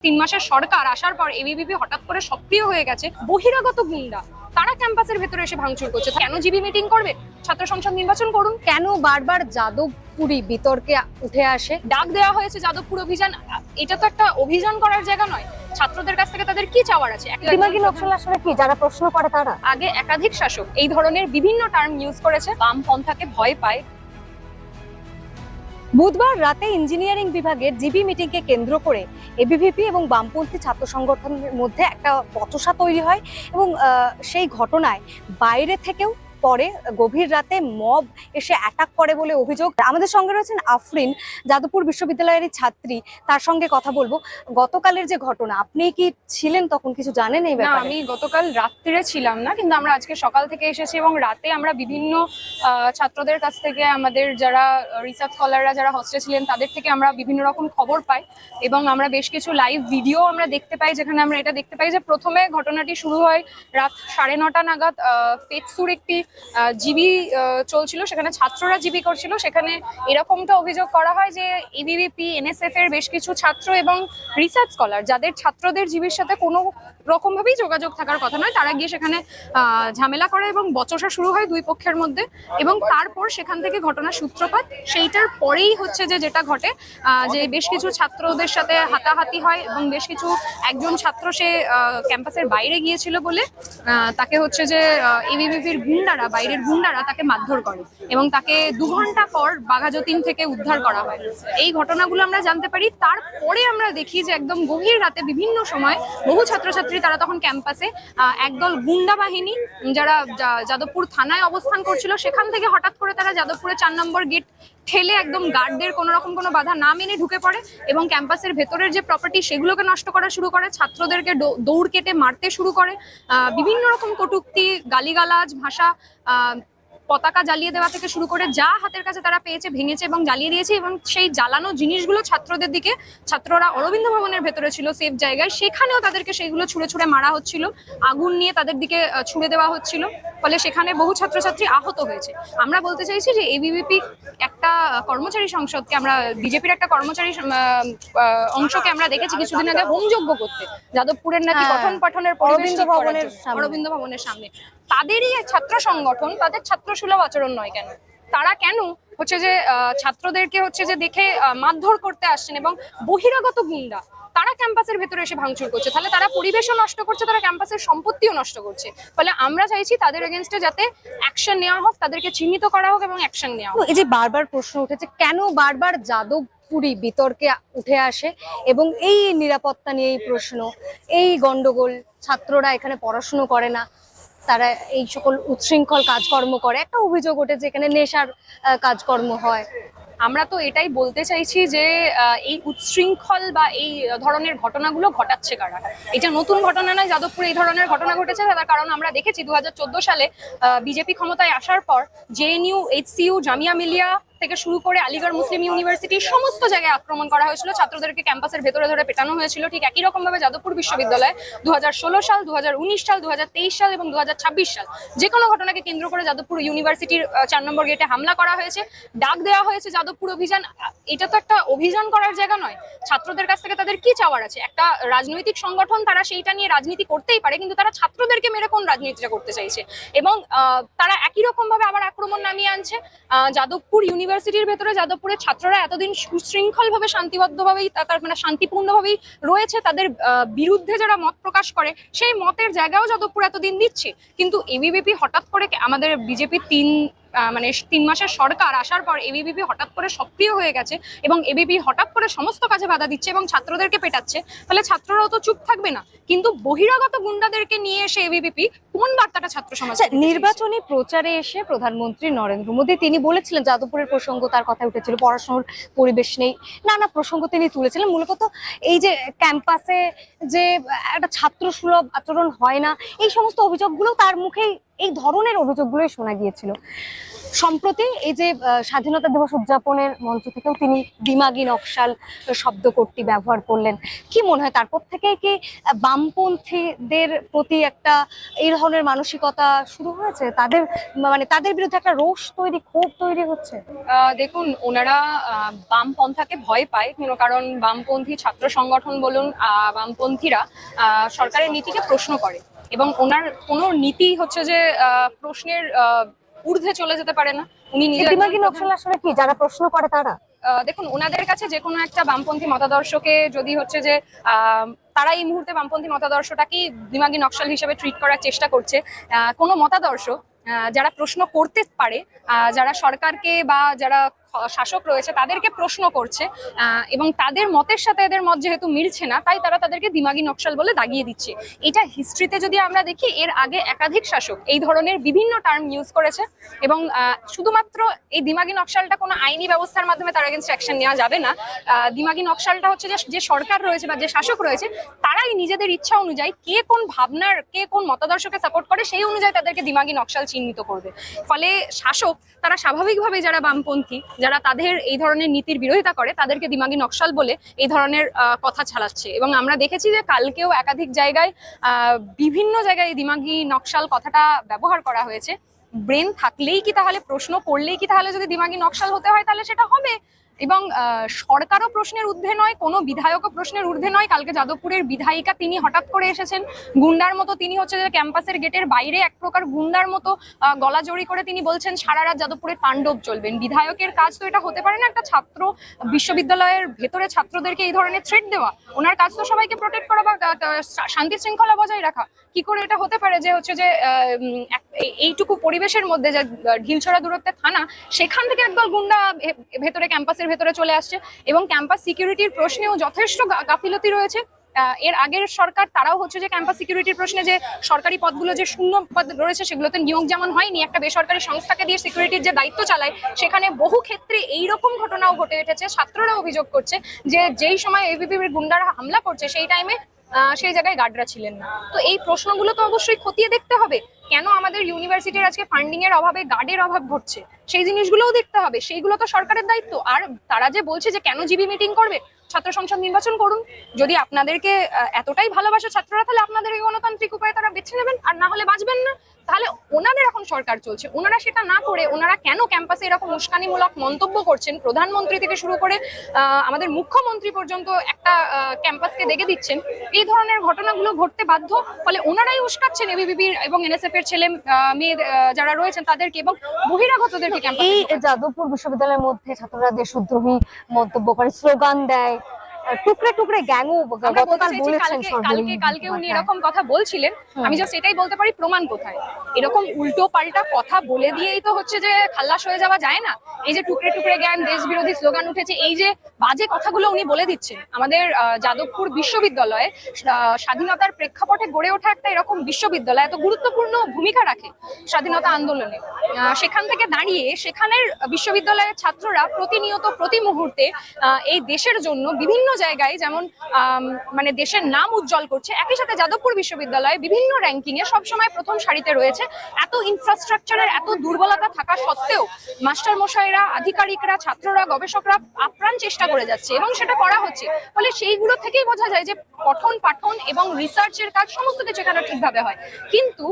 3 মাসের সরকার আসার পর এবিভিপি হঠাৎ করে সক্রিয় হয়ে গেছে। বহিরাগত গুন্ডা তারা ক্যাম্পাসের ভেতরে এসে ভাঙচুর করছে। কেন জিবি মিটিং করবে? ছাত্র সংসদ নির্বাচন করুন। কেন বারবার যাদবপুরি বিতর্কে উঠে আসে? ডাক দেওয়া হয়েছে যাদবপুর অভিযান, এটা তো একটা অভিযান করার জায়গা নয়। ছাত্রদের কাছ থেকে তাদের কি চাওয়ার আছে? নকশাল আসলে কি যারা প্রশ্ন করে তারা? আগে একাধিক শাসক এই ধরনের বিভিন্ন টার্ম ইউজ করেছে, বামপন্থাকে ভয় পায়। বুধবার রাতে ইঞ্জিনিয়ারিং বিভাগের জিবি মিটিংকে কেন্দ্র করে এবিভিপি এবং বামপন্থী ছাত্র সংগঠনের মধ্যে একটা বচসা তৈরি হয় এবং সেই ঘটনায় বাইরে থেকেও পরে গভীর রাতে মব এসে অ্যাটাক করে বলে অভিযোগ। আমাদের সঙ্গে রয়েছেন আফরিন, যাদবপুর বিশ্ববিদ্যালয়েরই ছাত্রী, তার সঙ্গে কথা বলবো। গতকালের যে ঘটনা, আপনি কি ছিলেন তখন, কিছু জানেন এই ব্যাপারে? আমি গতকাল রাত্রিরে ছিলাম না, কিন্তু আমরা আজকে সকাল থেকে এসেছি এবং রাতে আমরা বিভিন্ন ছাত্রদের কাছ থেকে, আমাদের যারা রিসার্চ স্কলাররা যারা হস্টেলে ছিলেন তাদের থেকে আমরা বিভিন্ন রকম খবর পাই এবং আমরা বেশ কিছু লাইভ ভিডিও আমরা দেখতে পাই, যেখানে আমরা এটা দেখতে পাই যে প্রথমে ঘটনাটি শুরু হয় রাত 9:30 নাগাদ। পেটসুর একটি জিবি চলছিল, সেখানে ছাত্ররা জিবি করছিল। সেখানে এরকমটা অভিযোগ করা হয় যে এবিভিপি, এনএসএফ এর বেশ কিছু ছাত্র এবং রিসার্চ স্কলার, যাদের ছাত্রদের জিবির সাথে কোনো রকম ভাবেই যোগাযোগ থাকার কথা নয়, তারা গিয়ে সেখানে ঝামেলা করে এবং বচসা শুরু হয় দুই পক্ষের মধ্যে। এবং তারপর সেখান থেকে ঘটনার সূত্রপাত। সেইটার পরেই হচ্ছে যে যেটা ঘটে, যে বেশ কিছু ছাত্রদের সাথে হাতাহাতি হয় এবং বেশ কিছু একজন ছাত্র সে ক্যাম্পাসের বাইরে গিয়েছিল বলে তাকে হচ্ছে যে এবিভিপির গুন্ডারা, বাইরের গুন্ডারা তাকে মারধর করে এবং তাকে 2 ঘন্টা পর বাঘাযতীন থেকে উদ্ধার করা হয়। এই ঘটনাগুলো আমরা জানতে পারি। তারপরে আমরা দেখি যে একদম গভীর রাতে বিভিন্ন সময় বহু ছাত্রছাত্রী তারা তখন ক্যাম্পাসে, একদল গুন্ডা বাহিনী যারা যাদবপুর থানায় অবস্থান করছিল, সেখান থেকে হঠাৎ করে তারা যাদবপুরের 4 নম্বর গেট ঠেলে একদম গার্ডদের কোনো রকম কোনো বাধা না মেনে ঢুকে পড়ে এবং ক্যাম্পাসের ভেতরের যে প্রপার্টি সেগুলোকে নষ্ট করা শুরু করে, ছাত্রদেরকে দৌড় কেটে মারতে শুরু করে, বিভিন্ন রকম কটূক্তি, গালিগালাজ ভাষা, পতাকা জ্বালিয়ে দেওয়া থেকে শুরু করে যা হাতের কাছে তারা পেয়েছে ভেঙেছে এবং জ্বালিয়ে দিয়েছে। এবং সেই জ্বালানো জিনিসগুলো ছাত্রদের দিকে, ছাত্ররা অরবিন্দ ভবনের ভেতরে ছিল সেফ জায়গায়, সেখানেও তাদেরকে সেইগুলো ছুঁড়ে ছুঁড়ে মারা হচ্ছিল, আগুন নিয়ে তাদের দিকে ছুঁড়ে দেওয়া হচ্ছিল, ফলে সেখানে বহু ছাত্রছাত্রী আহত হয়েছে। আমরা বলতে চাইছি যে এবিভিপি একটা কর্মচারী সংসদকে, আমরা বিজেপির একটা কর্মচারী অংশকে আমরা দেখেছি কিছুদিন আগে হোমযজ্ঞ করতে যাদবপুরের নাকি পঠন পাঠনের অরবিন্দ ভবনের সামনে। তাদেরই ছাত্র সংগঠন, তাদের ছাত্র সুলভ আচরণ নয় কেন? তারা কেন হচ্ছে যে ছাত্রদেরকে হচ্ছে যে দেখে মারধর করতে আসছেন এবং বহিরাগত গুন্ডা তারা ক্যাম্পাসের ভেতরে এসে ভাঙচুর করছে? তাহলে তারা পরিবেশও নষ্ট করছে, তারা ক্যাম্পাসের সম্পত্তিও নষ্ট করছে। ফলে আমরা চাইছি তাদের এগেনস্টে যাতে অ্যাকশন নেওয়া হোক, তাদেরকে চিহ্নিত করা হোক এবং অ্যাকশন নেওয়া হোক। এই যে বারবার প্রশ্ন উঠেছে, কেন বারবার যাদবপুরি বিতর্কে উঠে আসে এবং এই নিরাপত্তা নিয়ে এই প্রশ্ন, এই গন্ডগোল, ছাত্ররা এখানে পড়াশুনো করে না, তারা এই সকল উচ্ছৃঙ্খল কাজকর্ম করে, একটা অভিযোগ ওঠেছে এখানে নেশার কাজকর্ম হয়। আমরা তো এটাই বলতে চাইছি যে এই উচ্ছৃঙ্খল বা এই ধরনের ঘটনাগুলো ঘটাচ্ছে কারা? এটা নতুন ঘটনা নয়, যাদবপুরে এই ধরনের ঘটনা ঘটেছে। তার কারণ আমরা দেখেছি 2014 সালে বিজেপি ক্ষমতায় আসার পর জেএনইউ, এইচসিইউ, জামিয়া মিলিয়া থেকে শুরু করে আলিগড় মুসলিম ইউনিভার্সিটি সমস্ত জায়গায় আক্রমণ করা হয়েছিল, ছাত্রদেরকে ক্যাম্পাসের ভেতরে ধরে পেটানো হয়েছিল। ঠিক একই রকম ভাবে যাদবপুর বিশ্ববিদ্যালয়ে 2016 সাল, 2019 সাল, 2023 সাল এবং 2026 সাল যে কোনো ঘটনাকে কেন্দ্র করে যাদবপুর ইউনিভার্সিটির 4 নম্বর গেটে হামলা করা হয়েছে, ডাক দেওয়া হয়েছে যাদবপুর অভিযান। এটা তো একটা অভিযান করার জায়গা নয়। ছাত্রদের কাছ থেকে তাদের কি চাওয়ার আছে? একটা রাজনৈতিক সংগঠন, তারা সেইটা নিয়ে রাজনীতি করতেই পারে, কিন্তু তারা ছাত্রদেরকে মেরে কোন রাজনীতিটা করতে চাইছে? এবং তারা একই রকম ভাবে আবার আক্রমণ নামিয়ে আনছে যাদবপুর ইউনিভার্সিটির ভেতরে। যাদবপুরের ছাত্ররা এতদিন সুশৃঙ্খল ভাবে, শান্তিবদ্ধভাবেই, মানে শান্তিপূর্ণভাবেই রয়েছে। তাদের বিরুদ্ধে যারা মত প্রকাশ করে সেই মতের জায়গাও যাদবপুর এতদিন দিচ্ছে, কিন্তু এবিভিপি হঠাৎ করে, আমাদের বিজেপি 3 মাসের সরকার আসার পর এবিভিপি হঠাৎ করে সক্রিয় হয়ে গেছে এবং এবিভি হঠাৎ করে সমস্ত কাজে বাধা দিচ্ছে এবং ছাত্রদেরকে পেটাচ্ছে। তাহলে ছাত্ররাও তো চুপ থাকবে না। কিন্তু বহিরাগত গুন্ডাদেরকে নিয়ে এসে এবিভিপি কোন বার্তাটা ছাত্র সমাজ? নির্বাচনী প্রচারে এসে প্রধানমন্ত্রী নরেন্দ্র মোদী তিনি বলেছিলেন, যাদবপুরের প্রসঙ্গ তার কথা উঠেছিল, পড়াশোনার পরিবেশ নেই, নানা প্রসঙ্গ তিনি তুলেছিলেন। মূলত এই যে ক্যাম্পাসে যে একটা ছাত্র সুলভ আচরণ হয় না, এই সমস্ত অভিযোগগুলো তার মুখেই, এই ধরনের অভিযোগগুলোই শোনা গিয়েছিল। সম্প্রতি এই যে স্বাধীনতা দিবস উদযাপনের মঞ্চ থেকেও তিনি দিমাগি নকশাল শব্দকোটটি ব্যবহার করলেন। কি মনে হয় তারপর থেকেই কি বামপন্থীদের প্রতি একটা এই ধরনের মানসিকতা শুরু হয়েছে, তাদের মানে তাদের বিরুদ্ধে একটা রোষ তৈরি, ক্ষোভ তৈরি হচ্ছে? দেখুন, ওনারা বামপন্থাকে ভয় পায়, কারণ বামপন্থী ছাত্র সংগঠন বলুন, বামপন্থীরা সরকারের নীতিকে প্রশ্ন করে, এবং ওনার কোনো নীতি হচ্ছে যে প্রশ্নের ঊর্ধ্বে চলে যেতে পারে না। উনি নিজে দিমাগি নকশাল আসলে কি, যারা প্রশ্ন করে তারা? দেখুন, ওনাদের কাছে যে কোনো একটা বামপন্থী মতাদর্শকে যদি হচ্ছে যে তারা এই মুহূর্তে বামপন্থী মতাদর্শটাকেই দিমাগি নকশাল হিসেবে ট্রিট করার চেষ্টা করছে। কোনো মতাদর্শ যারা প্রশ্ন করতে পারে, যারা সরকারকে বা যারা শাসক রয়েছে তাদেরকে প্রশ্ন করছে, এবং তাদের মতের সাথে এদের মত যেহেতু মিলছে না, তাই তারা তাদেরকে দিমাগি নকশাল বলে দাগিয়ে দিচ্ছে। এটা হিস্ট্রিতে যদি আমরা দেখি, এর আগে একাধিক শাসক এই ধরনের বিভিন্ন টার্ম ইউজ করেছে, এবং শুধুমাত্র এই দিমাগি নকশালটা কোনো আইনি ব্যবস্থার মাধ্যমে তার এগেনস্ট অ্যাকশন নেওয়া যাবে না। দিমাগি নকশালটা হচ্ছে যে সরকার রয়েছে বা যে শাসক রয়েছে, তারাই নিজেদের ইচ্ছা অনুযায়ী কে কোন ভাবনার, কে কোন মতাদর্শকে সাপোর্ট করে, সেই অনুযায়ী তাদেরকে দিমাগি নকশাল চিহ্নিত করবে। ফলে শাসক তারা স্বাভাবিকভাবে যারা বামপন্থী, যারা তাদের এই ধরনের নীতির বিরোধিতা করে, তাদেরকে দিমাগি নকশাল বলে এই ধরনের কথা ছাড়াচ্ছে। এবং আমরা দেখেছি যে কালকেও একাধিক জায়গায় বিভিন্ন জায়গায় এই দিমাগি নকশাল কথাটা ব্যবহার করা হয়েছে। ব্রেন থাকলেই কি তাহলে, প্রশ্ন করলেই কি তাহলে যদি দিমাগি নকশাল হতে হয়, তাহলে সেটা হবে। এবং সরকারও প্রশ্নের ঊর্ধ্বে নয়, কোনো বিধায়কও প্রশ্নের ঊর্ধ্বে নয়। কালকে যাদবপুরের বিধায়িকা, তিনি হঠাৎ করে এসেছেন গুন্ডার মতো, তিনি হচ্ছে যে ক্যাম্পাসের গেটের বাইরে এক প্রকার গুন্ডার মতো গলা জড়ি করে তিনি বলছেন সারা রাত যাদবপুরে তাণ্ডব চলবেন। বিধায়কের কাজ তো এটা হতে পারে না, একটা ছাত্র বিশ্ববিদ্যালয়ের ভেতরে ছাত্রদেরকে এই ধরনের থ্রেট দেওয়া। ওনার কাজ তো সবাইকে প্রোটেক্ট করা বা শান্তি শৃঙ্খলা বজায় রাখা। কি করে এটা হতে পারে যে হচ্ছে যে এইটুকু পরিবেশের মধ্যে, যে ঢিলছড়া দূরত্বে থানা, সেখান থেকে একদল গুন্ডা ভেতরে ক্যাম্পাসের ভেতরে চলে আসছে, এবং ক্যাম্পাস সিকিউরিটির প্রশ্নেও যথেষ্ট গাফিলতি রয়েছে। এর আগের সরকার তারাও হচ্ছে যে ক্যাম্পাস সিকিউরিটির প্রশ্নে যে সরকারি পদগুলো যে শূন্য পদ রয়েছে, সেগুলোতে নিয়োগ যেমন হয়নি, একটা বেসরকারি সংস্থাকে দিয়ে সিকিউরিটির যে দায়িত্ব চালায়, সেখানে বহু ক্ষেত্রে এইরকম ঘটনাও ঘটে উঠেছে। ছাত্ররা অভিযোগ করছে যে যেই সময় এবিভিপির গুন্ডারা হামলা করছে, সেই টাইমে সেই জায়গায় গার্ডরা ছিলেন না। তো এই প্রশ্নগুলো তো অবশ্যই খতিয়ে দেখতে হবে। কেন আমাদের ইউনিভার্সিটির আজকে ফান্ডিং এর অভাবে গার্ডের অভাব ঘটছে, সেই জিনিসগুলোও দেখতে হবে। সেইগুলো তো সরকারের দায়িত্ব। আর তারা যে বলছে যে কেন জিবি মিটিং করবে, ছাত্র সংসদ নির্বাচন করুন। যদি আপনাদেরকে এতটাই ভালোবাসে ছাত্ররা, তাহলে আপনাদের এই গণতান্ত্রিক উপায়ে তারা বেছে নেবেন, আর না হলে বাঁচবেন না। তাহলে ওনাদের এখন সরকার চলছে, ওনারা সেটা না করে ওনারা কেন ক্যাম্পাসে এরকম উস্কানিমূলক মন্তব্য করছেন? প্রধানমন্ত্রী থেকে শুরু করে আমাদের মুখ্যমন্ত্রী পর্যন্ত একটা ক্যাম্পাসকে দেখে দিচ্ছেন। এই ধরনের ঘটনাগুলো ঘটতে বাধ্য। ফলে ওনারাই উস্কাচ্ছেন এবিভিপির এবং এনএসএফ এর ছেলে মেয়ে যারা রয়েছেন তাদেরকে, এবং বহিরাগতদেরকে ক্যাম্পাসে। এই যাদবপুর বিশ্ববিদ্যালয়ের মধ্যে ছাত্ররা দেশদ্রোহী মন্তব্য করে, স্লোগান দেয়, টুকরে টুকরে গ্যাংও গতকাল বলেছেন। কালকে উনি এরকম কথা বলছিলেন। আমি জাস্ট এটাই বলতে পারি, প্রমাণ কোথায়? এরকম উল্টো পাল্টা কথা বলে দিয়েই তো হচ্ছে যে খাল্লাস হয়ে যাওয়া যায় না। এই যে টুকরে টুকরে গ্যাং, দেশ বিরোধী স্লোগান উঠেছে, এই যে বাজে কথাগুলো উনি বলে দিচ্ছেন। আমাদের যাদবপুর বিশ্ববিদ্যালয়ে স্বাধীনতার প্রেক্ষাপটে গড়ে ওঠা একটা এরকম বিশ্ববিদ্যালয় এত গুরুত্বপূর্ণ ভূমিকা রাখে স্বাধীনতা আন্দোলনে। সেখান থেকে দাঁড়িয়ে সেখানের বিশ্ববিদ্যালয়ের ছাত্ররা প্রতিনিয়ত, প্রতি মুহূর্তে এই দেশের জন্য বিভিন্ন জায়গায় যেমন মানে দেশের নাম উজ্জ্বল করছে, একই সাথে যাদবপুর বিশ্ববিদ্যালয় বিভিন্ন র্যাঙ্কিং এ সবসময় প্রথম সারিতে রয়েছে। এত ইনফ্রাস্ট্রাকচারের এত দুর্বলতা থাকা সত্ত্বেও মাস্টার মশাইরা, আধিকারিকরা, ছাত্ররা, গবেষকরা আপ্রাণ চেষ্টা করে যাচ্ছে, এবং সেটা করা হচ্ছে। ফলে সেইগুলো থেকেই বোঝা যায় যে পঠন পাঠন এবং রিসার্চের কাজ সমস্ত কিছু এখানে ঠিকভাবে হয়। কিন্তু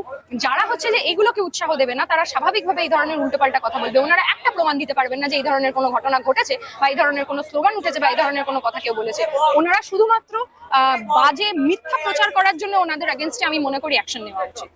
যারা হচ্ছে যে এগুলোকে উৎসাহ দেবে না, তারা স্বাভাবিকভাবে এই ধরনের উল্টোপাল্টা কথা বলবে। ওনারা একটা প্রমাণ দিতে পারবেন না যে এই ধরনের কোনো ঘটনা ঘটেছে, বা এই ধরনের কোনো স্লোগান উঠেছে, বা এই ধরনের কোনো কথা কেউ বলেছে। ওনারা শুধুমাত্র বাজে মিথ্যা প্রচার করার জন্য ওনাদের এগেইনস্টে আমি মনে করি অ্যাকশন নেওয়া উচিত।